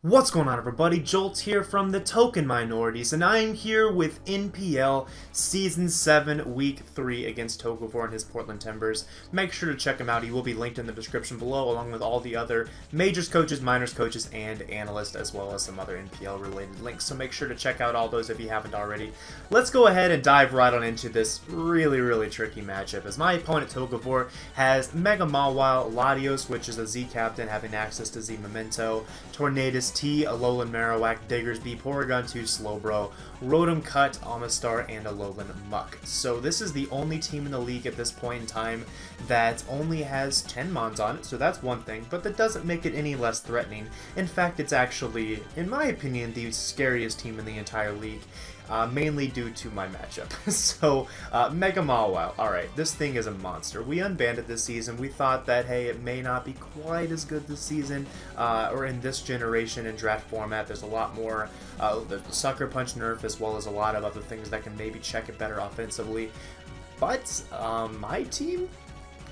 What's going on, everybody? Jolt here from the Token Minorities, and I am here with NPL Season 7 Week 3 against Togevoir and his Portland Timburrs. Make sure to check him out. He will be linked in the description below, along with all the other majors coaches, minors coaches, and analysts, as well as some other NPL related links. So make sure to check out all those if you haven't already. Let's go ahead and dive right on into this really tricky matchup, as my opponent Togevoir has Mega Mawile, Latios, which is a Z captain having access to Z Memento, Tornadus T, Alolan Marowak, Diggersby, Porygon 2, Slowbro, Rotom Cut, Amistar, and Alolan Muck. So this is the only team in the league at this point in time that only has 10 Mons on it, so that's one thing, but that doesn't make it any less threatening. In fact, it's actually, in my opinion, the scariest team in the entire league. Mainly due to my matchup. So, Mega Mawile. Alright, this thing is a monster. We unbanned it this season. We thought that, hey, it may not be quite as good this season, or in this generation in draft format. There's a lot more, the Sucker Punch nerf, as well as a lot of other things that can maybe check it better offensively. But, my team,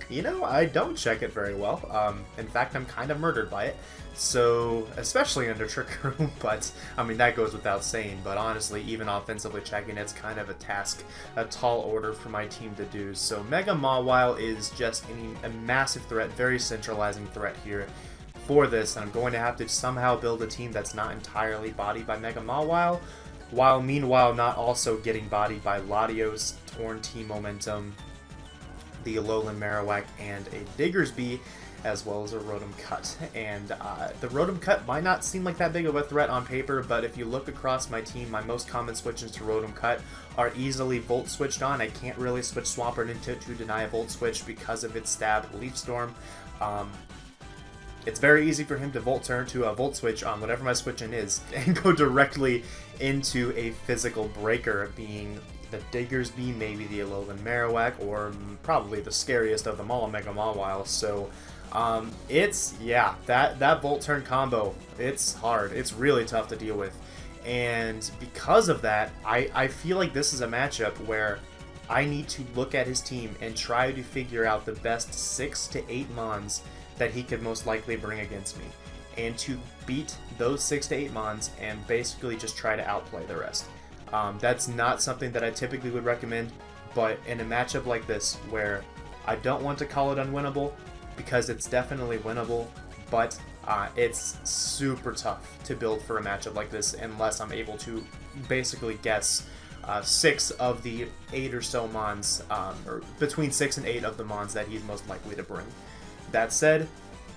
you know, I don't check it very well. In fact, I'm kind of murdered by it. So, especially under Trick Room, but, I mean, that goes without saying, but honestly, even offensively checking, it's kind of a task, a tall order for my team to do. So, Mega Mawile is just a massive threat, very centralizing threat here for this, and I'm going to have to somehow build a team that's not entirely bodied by Mega Mawile, while meanwhile not also getting bodied by Latios, Torn T Momentum, the Alolan Marowak, and a Diggersby, as well as a Rotom Cut. And the Rotom Cut might not seem like that big of a threat on paper, but if you look across my team, my most common switches to Rotom Cut are easily Volt switched on. I can't really switch Swampert into it to deny a Volt switch because of its stab Leaf Storm. It's very easy for him to Volt turn to a Volt switch on whatever my switch-in is and go directly into a physical breaker, being the Diggersby, maybe the Alolan Marowak, or probably the scariest of them all, Mega Mawile. So yeah, that Volt turn combo, it's hard. It's really tough to deal with. And because of that, I feel like this is a matchup where I need to look at his team and try to figure out the best 6 to 8 Mons that he could most likely bring against me, and to beat those 6 to 8 Mons and basically just try to outplay the rest. That's not something that I typically would recommend, but in a matchup like this, where I don't want to call it unwinnable, because it's definitely winnable, but it's super tough to build for a matchup like this unless I'm able to basically guess 6 of the 8 or so Mons, or between 6 and 8 of the Mons that he's most likely to bring. That said,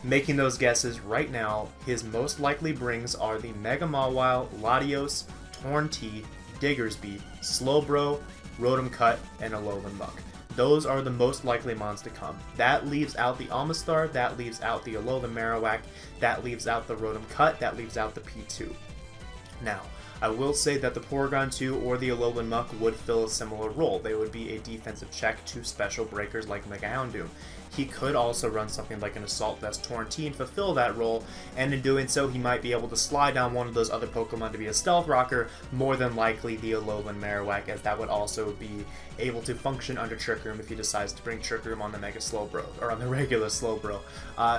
making those guesses right now, his most likely brings are the Mega Mawile, Latios, Torn T, Diggersby, Slowbro, Rotom Cut, and Alolan Muck. Those are the most likely Mons to come. That leaves out the Amistar, that leaves out the Alolan Marowak, that leaves out the Rotom Cut, that leaves out the P2. Now, I will say that the Porygon 2 or the Alolan Muck would fill a similar role. They would be a defensive check to special breakers like Mega Houndoom. He could also run something like an Assault Vest Torn T and fulfill that role, and in doing so he might be able to slide down one of those other Pokemon to be a Stealth Rocker, more than likely the Alolan Marowak, as that would also be able to function under Trick Room if he decides to bring Trick Room on the Mega Slowbro, or on the regular Slowbro.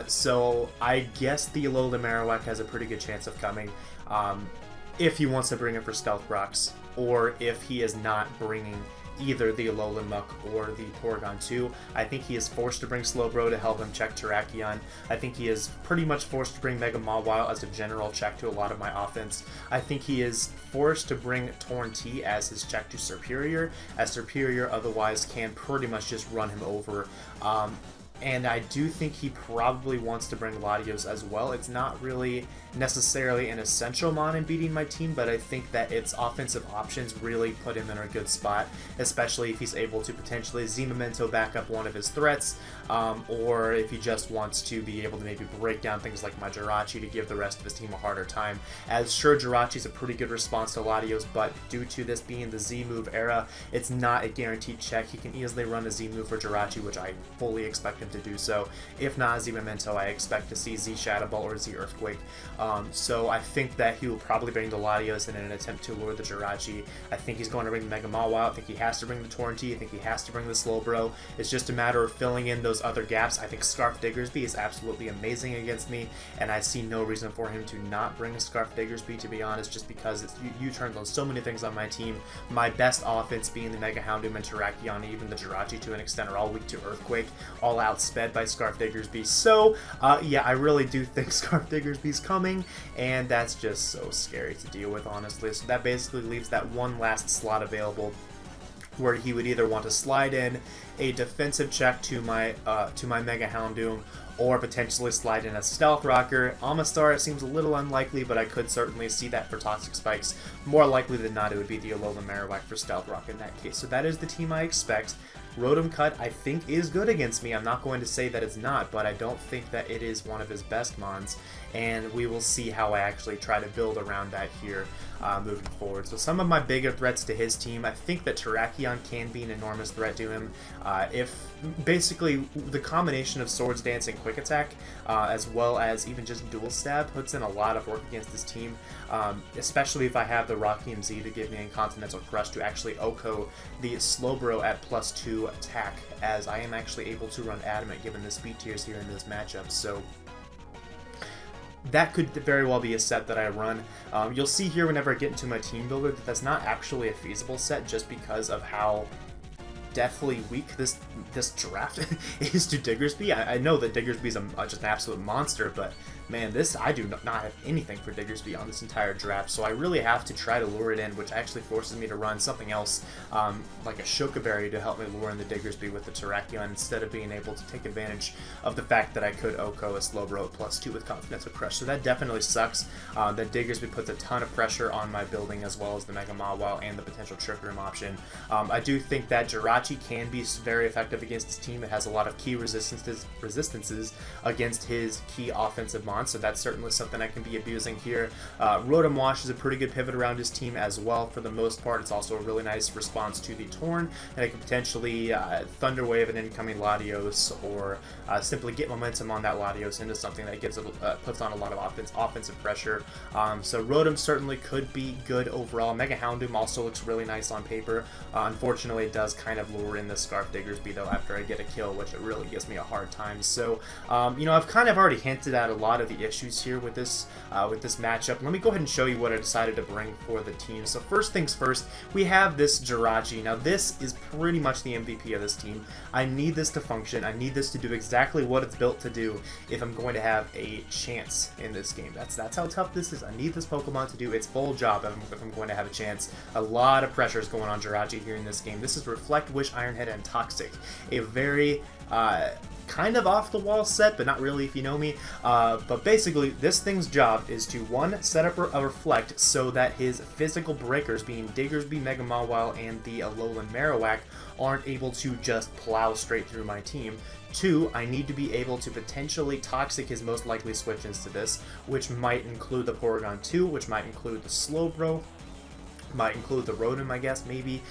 So I guess the Alolan Marowak has a pretty good chance of coming. If he wants to bring it for Stealth Rocks, or if he is not bringing either the Alolan Muck or the Porygon 2. I think he is forced to bring Slowbro to help him check Terrakion. I think he is pretty much forced to bring Mega Mawile as a general check to a lot of my offense. I think he is forced to bring Torn T as his check to Superior, as Superior otherwise can pretty much just run him over. And I do think he probably wants to bring Latios as well. It's not really necessarily an essential Mon in beating my team, but I think that its offensive options really put him in a good spot, especially if he's able to potentially Z-Memento back up one of his threats, or if he just wants to be able to maybe break down things like my Jirachi to give the rest of his team a harder time. As sure, Jirachi's a pretty good response to Latios, but due to this being the Z-move era, it's not a guaranteed check. He can easily run a Z-move for Jirachi, which I fully expect him him to do so. If not Z Memento, I expect to see Z Shadow Ball or Z Earthquake. So I think that he will probably bring the Latios in an attempt to lure the Jirachi. I think he's going to bring the Mega Mawile. I think he has to bring the Torrentee. I think he has to bring the Slowbro. It's just a matter of filling in those other gaps. I think Scarf Diggersby is absolutely amazing against me, and I see no reason for him to not bring a Scarf Diggersby, to be honest, just because it's U-turns on so many things on my team. My best offense being the Mega Houndoom and Terrakion, even the Jirachi to an extent, are all weak to Earthquake, all outsped by Scarf Diggersby. So, yeah, I really do think Scarf Diggersby's coming, and that's just so scary to deal with, honestly. So that basically leaves that one last slot available where he would either want to slide in a defensive check to my Mega Houndoom, or potentially slide in a Stealth Rocker. Amistar, it seems a little unlikely, but I could certainly see that for Toxic Spikes. More likely than not, it would be the Alolan Marowak for Stealth Rock in that case. So that is the team I expect. Rotom Cut, I think, is good against me. I'm not going to say that it's not, but I don't think that it is one of his best mons, and we will see how I actually try to build around that here moving forward. So some of my bigger threats to his team, I think that Terrakion can be an enormous threat to him. If basically the combination of Swords Dance and Quick Attack, as well as even just Dual Stab, puts in a lot of work against this team, especially if I have the Rocky MZ to give me Incontinental Crush to actually OHKO the Slowbro at +2 attack, as I am actually able to run Adamant given the speed tiers here in this matchup. So that could very well be a set that I run. You'll see here whenever I get into my team builder that that's not actually a feasible set, just because of how deathly weak this draft is to Diggersby. I know that Diggersby's just an absolute monster, but man, I do not have anything for Diggersby on this entire draft, so I really have to try to lure it in, which actually forces me to run something else, like a Shokaberry, to help me lure in the Diggersby with the Terrakion, instead of being able to take advantage of the fact that I could OHKO a Slowbro at +2 with Continental Crush. So that definitely sucks. That Diggersby puts a ton of pressure on my building, as well as the Mega Mawile and the potential Trick Room option. I do think that Jirachi can be very effective against this team. It has a lot of key resistances against his key offensive mons, so that's certainly something I can be abusing here. Rotom Wash is a pretty good pivot around his team as well for the most part. It's also a really nice response to the Torn, and I can potentially Thunder Wave an incoming Latios, or simply get momentum on that Latios into something that puts on a lot of offensive pressure. So Rotom certainly could be good overall. Mega Houndoom also looks really nice on paper. Unfortunately, it does kind of lure in the Scarf Diggersby though after I get a kill, which it really gives me a hard time. So you know, I've kind of already hinted at a lot of the issues here with this matchup. Let me go ahead and show you what I decided to bring for the team. So first things first, we have this Jirachi. Now this is pretty much the MVP of this team. I need this to function. I need this to do exactly what it's built to do if I'm going to have a chance in this game. That's how tough this is. I need this Pokemon to do its full job if I'm going to have a chance. A lot of pressure is going on Jirachi here in this game. This is Reflect, Wish, Iron Head, and Toxic. A very kind of off-the-wall set, but not really if you know me. But basically, this thing's job is to, one, set up a Reflect so that his physical breakers, being Diggersby, Mega Mawile, and the Alolan Marowak, aren't able to just plow straight through my team. Two, I need to be able to potentially Toxic his most likely switch-ins to this, which might include the Porygon 2, which might include the Slowbro, might include the Rotom, I guess, maybe.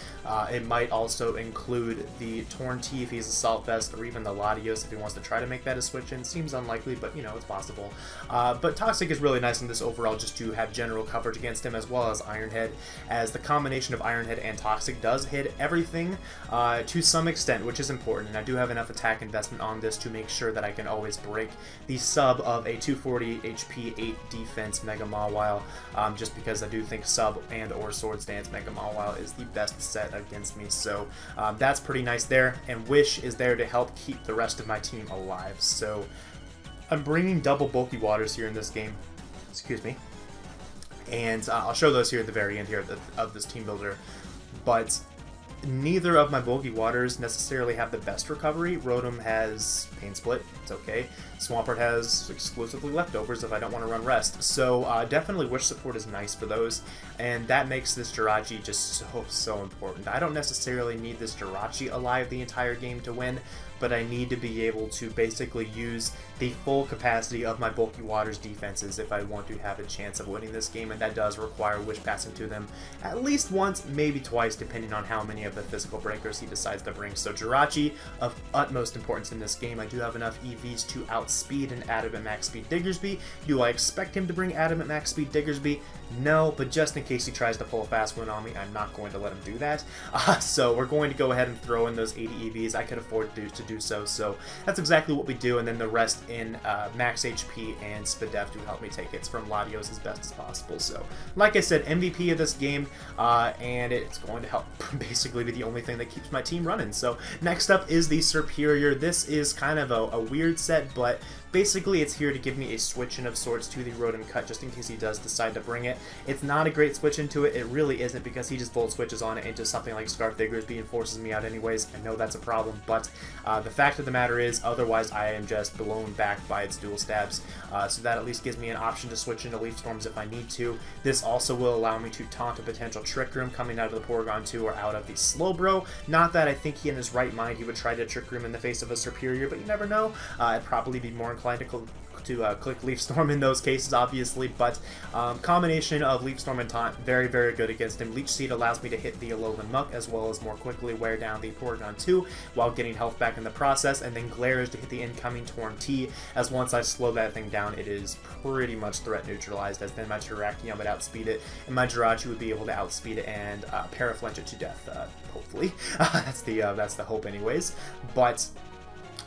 It might also include the Torrentee if he's a Salt Vest, or even the Latios if he wants to try to make that a switch-in. Seems unlikely, but, you know, it's possible. But Toxic is really nice in this overall, just to have general coverage against him, as well as Iron Head, as the combination of Iron Head and Toxic does hit everything to some extent, which is important, and I do have enough attack investment on this to make sure that I can always break the sub of a 240 HP, 8 defense Mega Mawile, just because I do think sub and or Swords Dance Mega Mawile is the best set against me. So that's pretty nice there, and Wish is there to help keep the rest of my team alive. So I'm bringing double Bulky Waters here in this game, excuse me, and I'll show those here at the very end here of this team builder, but neither of my Bulky Waters necessarily have the best recovery. Rotom has Pain Split, it's okay. Swampert has exclusively Leftovers if I don't want to run Rest. So definitely Wish support is nice for those, and that makes this Jirachi just so important. I don't necessarily need this Jirachi alive the entire game to win, but I need to be able to basically use the full capacity of my Bulky Waters defenses if I want to have a chance of winning this game, and that does require Wish Passing to them at least once, maybe twice, depending on how many of the physical breakers he decides to bring. So Jirachi, of utmost importance in this game. I do have enough EVs to outspeed an Adamant Max Speed Diggersby. Do I expect him to bring Adamant Max Speed Diggersby? No, but just in case he tries to pull a fast one on me, I'm not going to let him do that. So we're going to go ahead and throw in those 80 EVs. I could afford to do so, so that's exactly what we do, and then the rest in max HP and Spadef to help me take hits from Latios as best as possible. So, like I said, MVP of this game, and it's going to help basically be the only thing that keeps my team running. So next up is the Superior. This is kind of a weird set, but basically it's here to give me a switch in of sorts to the Rotom Cut, just in case he does decide to bring it. It's not a great switch into it, it really isn't, because he just Volt Switches on it into something like Scarf Diggersby and forces me out anyways. I know that's a problem, but the fact of the matter is, otherwise I am just blown back by its dual stabs, so that at least gives me an option to switch into Leaf Storms if I need to. This also will allow me to taunt a potential Trick Room coming out of the Porygon 2 or out of the Slowbro. Not that I think he in his right mind he would try to Trick Room in the face of a Superior, but you never know. I'd probably be more inclined to click Leaf Storm in those cases, obviously, but combination of Leaf Storm and Taunt, very, very good against him. Leech Seed allows me to hit the Alolan Muck as well as more quickly wear down the Porygon 2 while getting health back in the process, and then Glares to hit the incoming Torn T, as once I slow that thing down, it is pretty much threat neutralized, as then my Terrakion would outspeed it, and my Jirachi would be able to outspeed it and Paraflinch it to death, hopefully. That's the hope anyways. But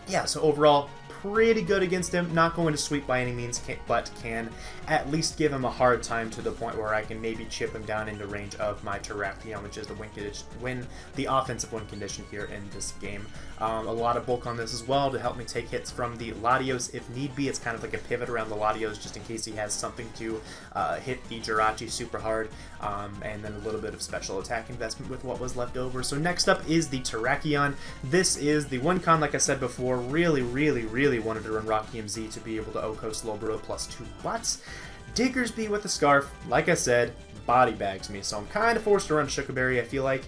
yeah, so overall, pretty good against him. Not going to sweep by any means, but can at least give him a hard time to the point where I can maybe chip him down into range of my Terrakion, which is the offensive win condition here in this game. A lot of bulk on this as well to help me take hits from the Latios if need be. It's kind of like a pivot around the Latios just in case he has something to hit the Jirachi super hard, and then a little bit of special attack investment with what was left over. So next up is the Terrakion. This is the one con, like I said before, really wanted to run Rocky MZ to be able to OHKO Slowbro +2 watts. Diggersby with the Scarf, like I said, body bags me, so I'm kind of forced to run Shukaberry, I feel like.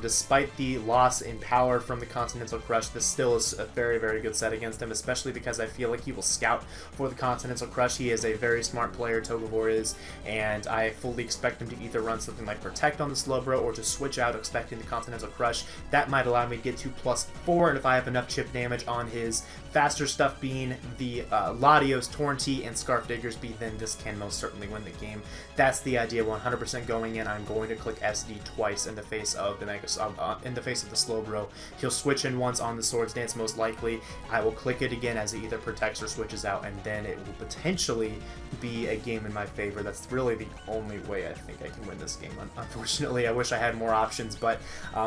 Despite the loss in power from the Continental Crush, this still is a very, very good set against him, especially because I feel like he will scout for the Continental Crush. He is a very smart player, Togevoir is, and I fully expect him to either run something like Protect on the Slowbro or to switch out expecting the Continental Crush. That might allow me to get to +4, and if I have enough chip damage on his faster stuff being the Latios, Torn T, and Scarf Diggersby, then this can most certainly win the game. That's the idea 100% going in. I'm going to click SD twice in the face of the Slowbro. He'll switch in once on the Swords Dance most likely. I will click it again as it either protects or switches out, and then it will potentially be a game in my favor. That's really the only way I think I can win this game. Unfortunately, I wish I had more options, but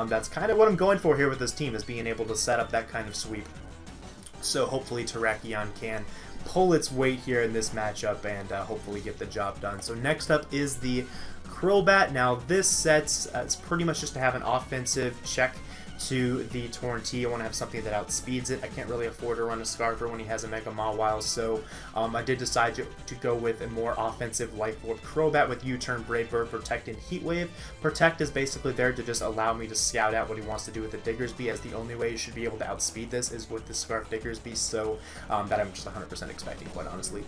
that's kind of what I'm going for here with this team, is being able to set up that kind of sweep. So hopefully Terrakion can pull its weight here in this matchup and hopefully get the job done. So next up is the Crobat. Now this set it's pretty much just to have an offensive check to the Torn T. I want to have something that outspeeds it. I can't really afford to run a Scarfer when he has a Mega Mawile, so I did decide to go with a more offensive Life Orb Crobat with U-Turn, Brave Bird, Protect, and Heat Wave. Protect is basically there to just allow me to scout out what he wants to do with the Diggersby, as the only way you should be able to outspeed this is with the Scarf Diggersby, so that I'm just 100% expecting, quite honestly.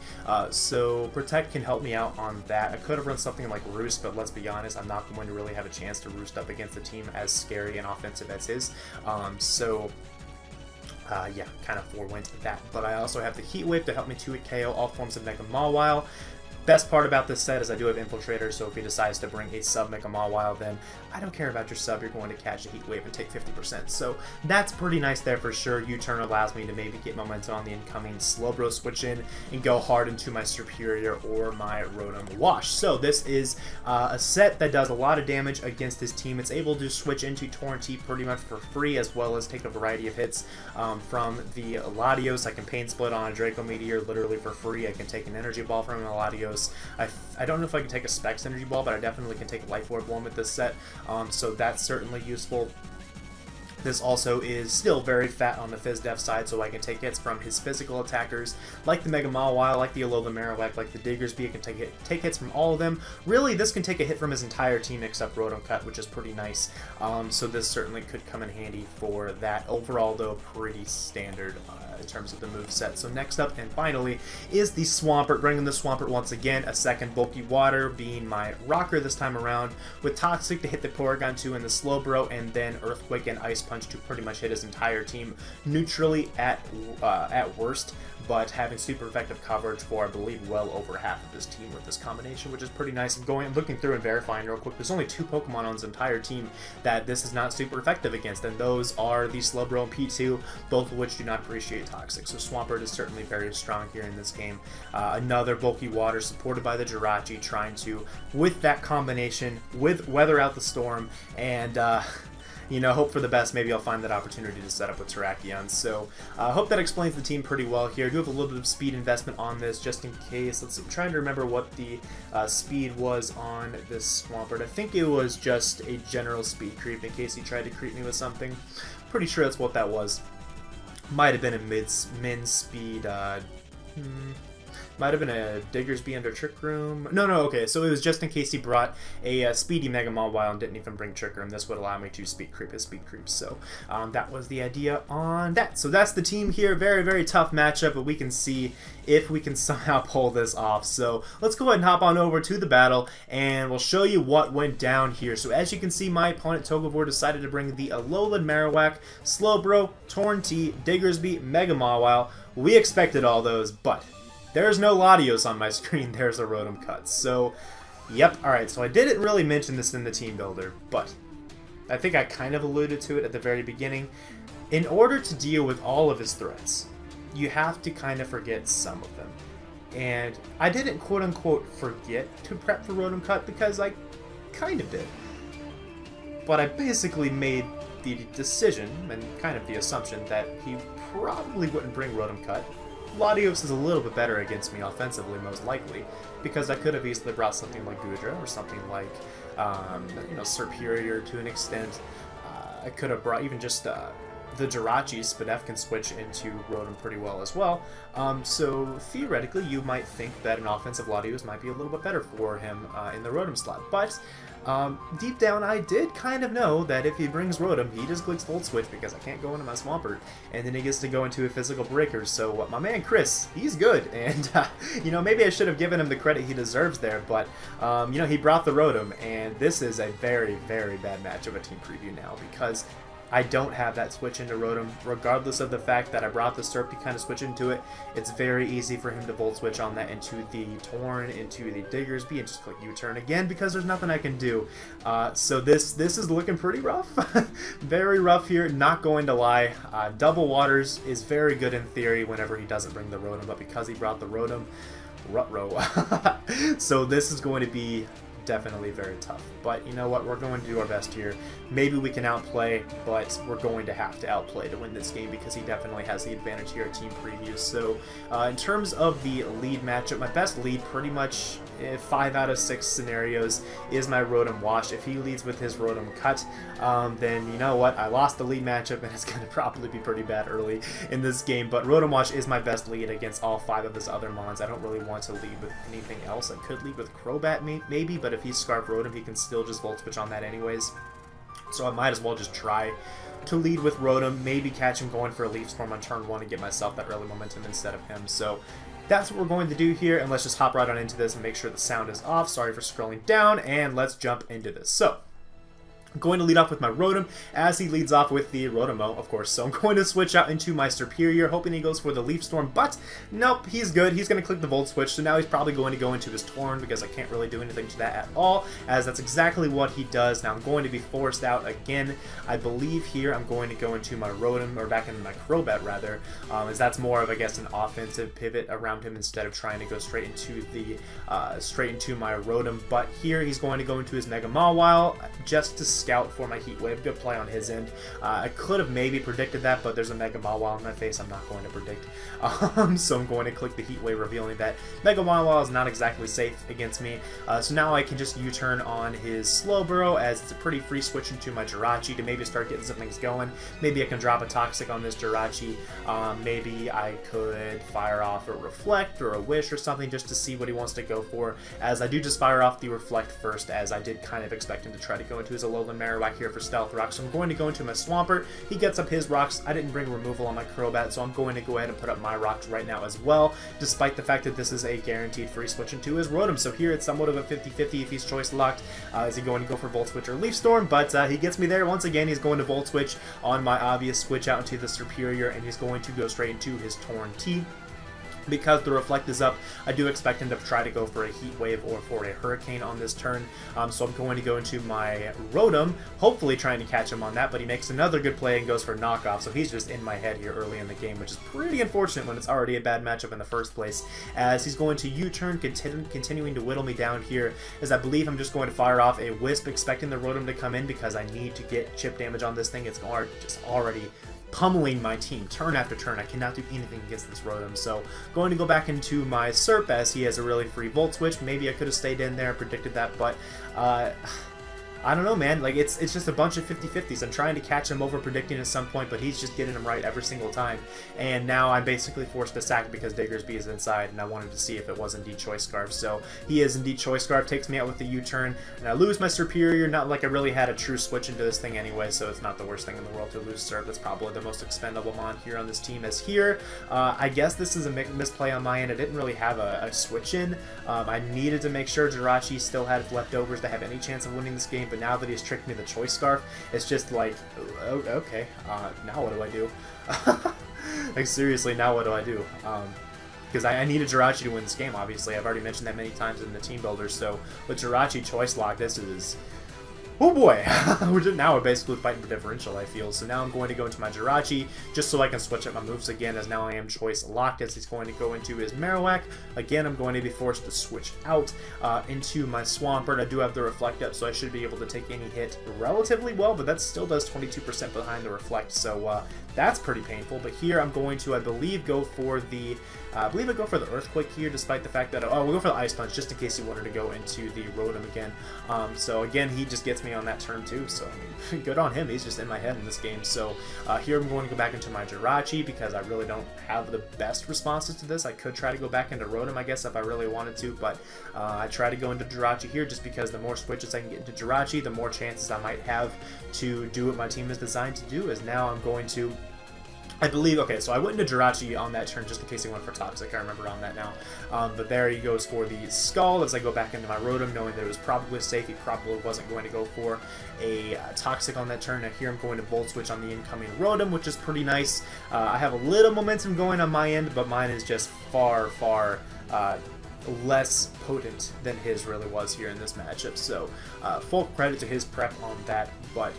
So Protect can help me out on that. I could have run something like Roost, but let's be honest, I'm not going to really have a chance to Roost up against a team as scary and offensive as his. Yeah, kind of forewent that. But I also have the Heat Wave to help me 2-hit KO all forms of Mega Mawile. Best part about this set is I do have Infiltrator, so if he decides to bring a sub Mega Mawile, then I don't care about your sub, you're going to catch a Heat Wave and take 50%. So that's pretty nice there for sure. U-Turn allows me to maybe get momentum on the incoming Slowbro switch in and go hard into my Superior or my Rotom Wash. So this is a set that does a lot of damage against this team. It's able to switch into Torn T pretty much for free, as well as take a variety of hits from the Latios. I can Pain Split on a Draco Meteor literally for free. I can take an Energy Ball from a Latios. I don't know if I can take a Specs Energy Ball, but I definitely can take a Life Orb one with this set, so that's certainly useful. This also is still very fat on the Phys Def side, so I can take hits from his physical attackers, like the Mega Mawile, like the Alola Marowak, like the Diggersby. It can take hits from all of them. Really, this can take a hit from his entire team except Rotom Cut, which is pretty nice. So this certainly could come in handy for that. Overall, though, pretty standard in terms of the moveset. So next up, and finally, is the Swampert. Bringing the Swampert once again, a second Bulky Water being my rocker this time around, with Toxic to hit the Porygon 2 and the Slowbro, and then Earthquake and Ice Punch to pretty much hit his entire team neutrally at worst, but having super effective coverage for, I believe, well over half of his team with this combination, which is pretty nice. And looking through and verifying real quick, there's only 2 Pokemon on his entire team that this is not super effective against, and those are the Slowbro and P2, both of which do not appreciate Toxic. So Swampert is certainly very strong here in this game. Another Bulky Water supported by the Jirachi, trying to, with that combination, weather out the storm, and you know, hope for the best. Maybe I'll find that opportunity to set up with Terrakion. So I hope that explains the team pretty well here. I do have a little bit of speed investment on this just in case. Let's see, I'm trying to remember what the speed was on this Swampert. I think it was just a general speed creep in case he tried to creep me with something. Pretty sure that's what that was. Might have been a min speed. Might have been a Diggersby under Trick Room. No, okay, so it was just in case he brought a speedy Mega Mawile and didn't even bring Trick Room. This would allow me to speed creep his speed creeps. So that was the idea on that. So that's the team here. Very, very tough matchup, but we can see if we can somehow pull this off. So let's go ahead and hop on over to the battle, and we'll show you what went down here. So as you can see, my opponent Togevoir decided to bring the Alolan Marowak, Slowbro, Torntea, Diggersby, Mega Mawile. We expected all those, but there's no Latios on my screen. There's a Rotom Cut. So, yep. Alright, so I didn't really mention this in the team builder, but I think I kind of alluded to it at the very beginning. In order to deal with all of his threats, you have to kind of forget some of them. And I didn't quote-unquote forget to prep for Rotom Cut because I kind of did. But I basically made the decision, and kind of the assumption, that he probably wouldn't bring Rotom Cut. Latios is a little bit better against me offensively, most likely, because I could have easily brought something like Goodra or something like, you know, Serperior to an extent. I could have brought even just the Jirachi. Spadef can switch into Rotom pretty well as well. So theoretically, you might think that an offensive Latios might be a little bit better for him in the Rotom slot, but deep down, I did kind of know that if he brings Rotom, he just clicks Volt Switch because I can't go into my Swampert, and then he gets to go into a physical breaker. So my man Chris, he's good, and you know, maybe I should have given him the credit he deserves there, but you know, he brought the Rotom, and this is a very, very bad match of a team preview now because I don't have that switch into Rotom, regardless of the fact that I brought the Serp to kind of switch into it. It's very easy for him to Volt Switch on that into the Torn, into the Diggersby, and just click U-turn again because there's nothing I can do. So this is looking pretty rough. Very rough here, not going to lie. Double Waters is very good in theory whenever he doesn't bring the Rotom, but because he brought the Rotom, Rutro. So this is going to be definitely very tough, but you know what, we're going to do our best here. Maybe we can outplay, but we're going to have to outplay to win this game because he definitely has the advantage here at team previews. So in terms of the lead matchup, my best lead pretty much 5 out of 6 scenarios is my Rotom Wash. If he leads with his Rotom Cut, then you know what, I lost the lead matchup and it's going to probably be pretty bad early in this game, but Rotom Wash is my best lead against all 5 of his other mons. I don't really want to lead with anything else. I could lead with Crobat maybe, but if he's Scarf Rotom, he can still just Volt Switch on that anyways. So I might as well just try to lead with Rotom, maybe catch him going for a Leaf Storm on turn 1 and get myself that early momentum instead of him. So that's what we're going to do here, and let's just hop right on into this and make sure the sound is off. Sorry for scrolling down, and let's jump into this. So I'm going to lead off with my Rotom, as he leads off with the Rotom-O, of course. So I'm going to switch out into my Serperior, hoping he goes for the Leaf Storm, but nope, he's good. He's going to click the Volt Switch, so now he's probably going to go into his Torn, because I can't really do anything to that at all, as that's exactly what he does. Now I'm going to be forced out again. I believe here I'm going to go into my Rotom, or back into my Crobat, rather, as that's more of, I guess, an offensive pivot around him instead of trying to go straight into the, my Rotom. But here he's going to go into his Mega Mawile, just to Scout for my Heat Wave. Good play on his end. I could have maybe predicted that, but there's a Mega Mawile in my face. I'm not going to predict. So I'm going to click the Heat Wave, revealing that Mega Mawile is not exactly safe against me. So now I can just U-turn on his Slowbro, as it's a pretty free switch into my Jirachi to maybe start getting some things going. Maybe I can drop a Toxic on this Jirachi. Maybe I could fire off a Reflect or a Wish or something just to see what he wants to go for, as I do just fire off the Reflect first, as I did kind of expect him to try to go into his Alolan Marowak here for Stealth Rock. So I'm going to go into my Swampert. He gets up his rocks. I didn't bring removal on my Crobat, so I'm going to go ahead and put up my rocks right now as well, despite the fact that this is a guaranteed free switch into his Rotom. So here it's somewhat of a 50-50 if he's choice locked. Is he going to go for Volt Switch or Leaf Storm? But he gets me there. Once again, he's going to Volt Switch on my obvious switch out into the Serperior, and he's going to go straight into his Torn T. Because the Reflect is up, I do expect him to try to go for a Heat Wave or for a Hurricane on this turn. So I'm going to go into my Rotom, hopefully trying to catch him on that, but he makes another good play and goes for Knockoff, so he's just in my head here early in the game, which is pretty unfortunate when it's already a bad matchup in the first place, as he's going to U-turn, continuing to whittle me down here, as I believe I'm just going to fire off a Wisp, expecting the Rotom to come in because I need to get chip damage on this thing. It's just already pummeling my team turn after turn. I cannot do anything against this Rotom, so going to go back into my Serp, as he has a really free Volt Switch. Maybe I could have stayed in there and predicted that, but I don't know, man. Like, it's just a bunch of 50-50s. I'm trying to catch him over predicting at some point, but he's just getting him right every single time. And now I'm basically forced to sack because Diggersby is inside, and I wanted to see if it was indeed Choice Scarf. So he is indeed Choice Scarf, takes me out with the U-turn, and I lose my Superior. Not like I really had a true switch into this thing anyway, so it's not the worst thing in the world to lose Serp. That's probably the most expendable mon here on this team. As here, I guess this is a misplay on my end. I didn't really have a switch in. I needed to make sure Jirachi still had leftovers to have any chance of winning this game, but now that he's tricked me the Choice Scarf, it's just like, okay, now what do I do? Like, seriously, now what do I do? Because I need a Jirachi to win this game, obviously. I've already mentioned that many times in the team builders, so with Jirachi Choice Lock, this is... oh boy! Now we're basically fighting for differential, I feel. So now I'm going to go into my Jirachi, just so I can switch up my moves again, as now I am choice locked, as he's going to go into his Marowak. Again, I'm going to be forced to switch out into my Swampert. I do have the Reflect up, so I should be able to take any hit relatively well, but that still does 22% behind the Reflect, so that's pretty painful. But here I'm going to, I believe, go for the... I believe I go for the Earthquake here, despite the fact that... oh, we'll go for the Ice Punch, just in case he wanted to go into the Rotom again. So again, he just gets me on that turn too, so I mean, good on him. He's just in my head in this game. So here I'm going to go back into my Jirachi, because I really don't have the best responses to this. I could try to go back into Rotom, I guess, if I really wanted to, but I try to go into Jirachi here, just because the more switches I can get into Jirachi, the more chances I might have to do what my team is designed to do, as now I'm going to... I believe, okay, so I went into Jirachi on that turn just in case he went for Toxic. I remember on that now. But there he goes for the Skull as I go back into my Rotom, knowing that it was probably safe. He probably wasn't going to go for a Toxic on that turn. Now here I'm going to Volt Switch on the incoming Rotom, which is pretty nice. I have a little momentum going on my end, but mine is just far, far... less potent than his really was here in this matchup. So full credit to his prep on that, but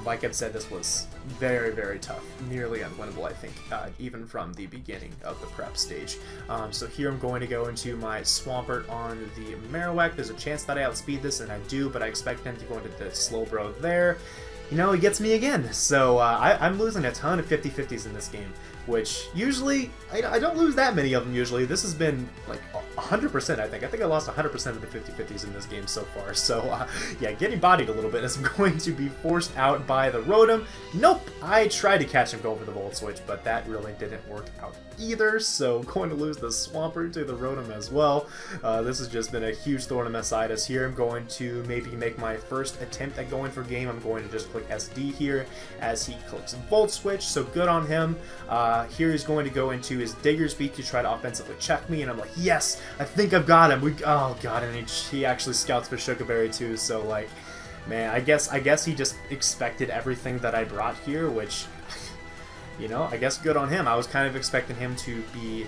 like I've said, this was very, very tough. Nearly unwinnable, I think, even from the beginning of the prep stage. So here I'm going to go into my Swampert on the Marowak. There's a chance that I outspeed this, and I do, but I expect him to go into the Slowbro there. You know, he gets me again. So I'm losing a ton of 50-50s in this game, which usually, I don't lose that many of them usually. This has been like 100%, I think. I think I lost 100% of the 50-50s in this game so far. So yeah, getting bodied a little bit as I'm going to be forced out by the Rotom. Nope, I tried to catch him going for the Volt Switch, but that really didn't work out either. So going to lose the Swampert to the Rotom as well. This has just been a huge thorn in my side, as here I'm going to maybe make my first attempt at going for game. I'm going to just click SD here as he clicks Volt Switch, so good on him. Here he's going to go into his Diggersby to try to offensively check me, and I'm like, yes, I think I've got him. Oh god, and he actually scouts for Sugar Berry too, so like, man, I guess he just expected everything that I brought here, which, you know, I guess good on him. I was kind of expecting him to be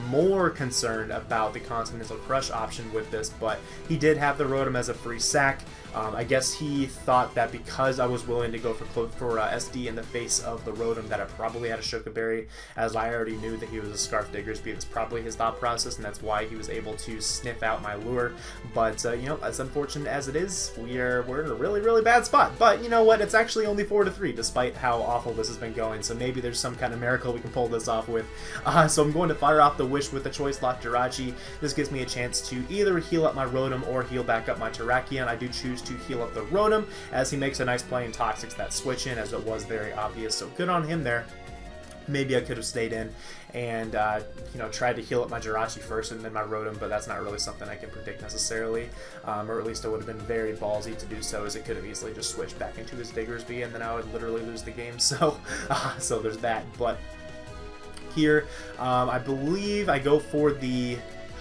more concerned about the Continental Crush option with this, but he did have the Rotom as a free sack. I guess he thought that because I was willing to go for SD in the face of the Rotom that I probably had a Shoka Berry, as I already knew that he was a Scarf Diggersby. That's probably his thought process, and that's why he was able to sniff out my lure. But, you know, as unfortunate as it is, we're in a really, really bad spot. But, you know what, it's actually only 4-3, despite how awful this has been going, so maybe there's some kind of miracle we can pull this off with. So I'm going to fire off the Wish with the Choice Lock Jirachi. This gives me a chance to either heal up my Rotom or heal back up my Terrakion. I do choose to heal up the Rotom, as he makes a nice play and Toxics that switch in, as it was very obvious, so good on him there. Maybe I could have stayed in and, you know, tried to heal up my Jirachi first and then my Rotom, but that's not really something I can predict necessarily, or at least it would have been very ballsy to do so, as it could have easily just switched back into his Diggersby, and then I would literally lose the game, so, so there's that. But here, I believe I go for the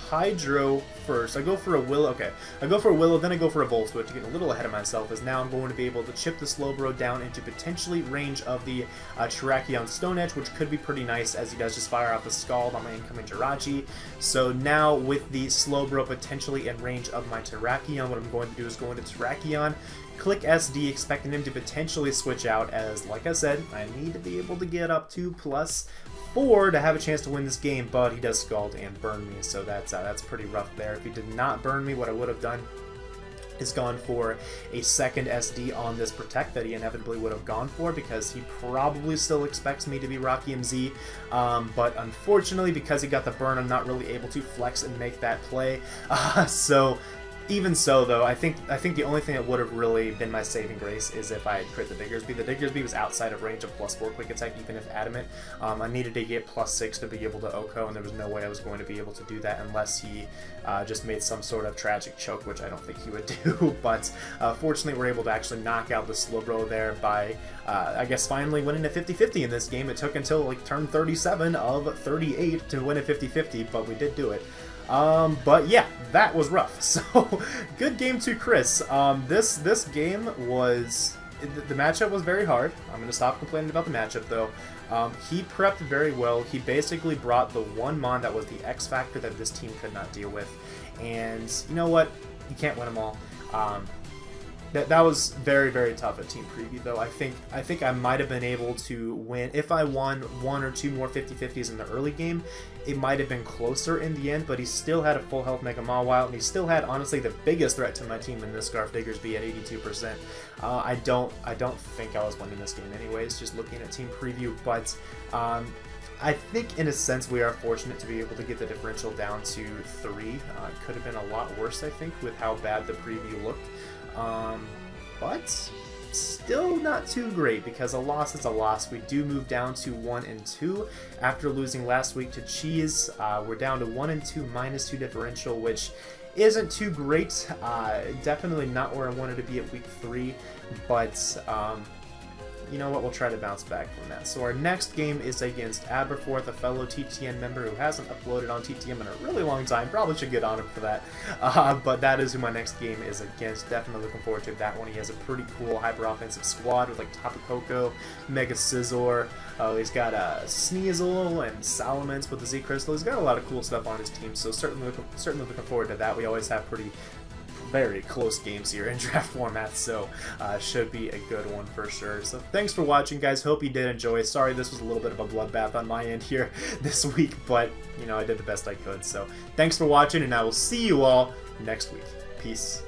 Hydro first. I go for a Willow. Okay, I go for a Willow, then I go for a Volt Switch to get a little ahead of myself, as now I'm going to be able to chip the Slowbro down into potentially range of the Terrakion Stone Edge, which could be pretty nice, as he does just fire off the Scald on my incoming Jirachi. So now with the Slowbro potentially in range of my Terrakion, what I'm going to do is go into Terrakion, click SD, expecting him to potentially switch out, as, like I said, I need to be able to get up to +4 to have a chance to win this game, but he does Scald and burn me, so that's pretty rough there. If he did not burn me, what I would have done is gone for a second SD on this Protect that he inevitably would have gone for, because he probably still expects me to be Rocky MZ, but unfortunately, because he got the burn, I'm not really able to flex and make that play, so even so, though, I think the only thing that would have really been my saving grace is if I had crit the Diggersby. The Diggersby was outside of range of +4 Quick Attack, even if Adamant. I needed to get +6 to be able to OHKO, and there was no way I was going to be able to do that unless he just made some sort of tragic choke, which I don't think he would do. But fortunately, we're able to actually knock out the Slowbro there by, I guess, finally winning a 50-50 in this game. It took until like turn 37 of 38 to win a 50-50, but we did do it. But yeah, that was rough. So, good game to Chris. This game was... The matchup was very hard. I'm going to stop complaining about the matchup, though. He prepped very well. He basically brought the one Mon that was the X factor that this team could not deal with. And you know what? You can't win them all. That was very, very tough at Team Preview, though. I think I might have been able to win. If I won 1 or 2 more 50-50s in the early game, it might have been closer in the end, but he still had a full health Mega Mawile, and he still had, honestly, the biggest threat to my team in this Scarf Diggersby at 82%. I don't think I was winning this game anyways, just looking at Team Preview, but I think, in a sense, we are fortunate to be able to get the differential down to 3. It could have been a lot worse, I think, with how bad the preview looked. But still not too great, because a loss is a loss. We do move down to 1-2 after losing last week to Cheese. We're down to 1-2 -2 differential, which isn't too great. Definitely not where I wanted to be at week 3, but you know what, we'll try to bounce back from that. So our next game is against Aberforth, a fellow TTN member who hasn't uploaded on TTM in a really long time. Probably should get on him for that. But that is who my next game is against. Definitely looking forward to that one. He has a pretty cool hyper-offensive squad with like Tapu Koko, Mega Scizor. He's got Sneasel and Salamence with the Z Crystal. He's got a lot of cool stuff on his team, so certainly looking forward to that. We always have very close games here in draft format, so should be a good one for sure. So thanks for watching, guys. Hope you did enjoy. Sorry this was a little bit of a bloodbath on my end here this week, but you know, I did the best I could. So thanks for watching, and I will see you all next week. Peace.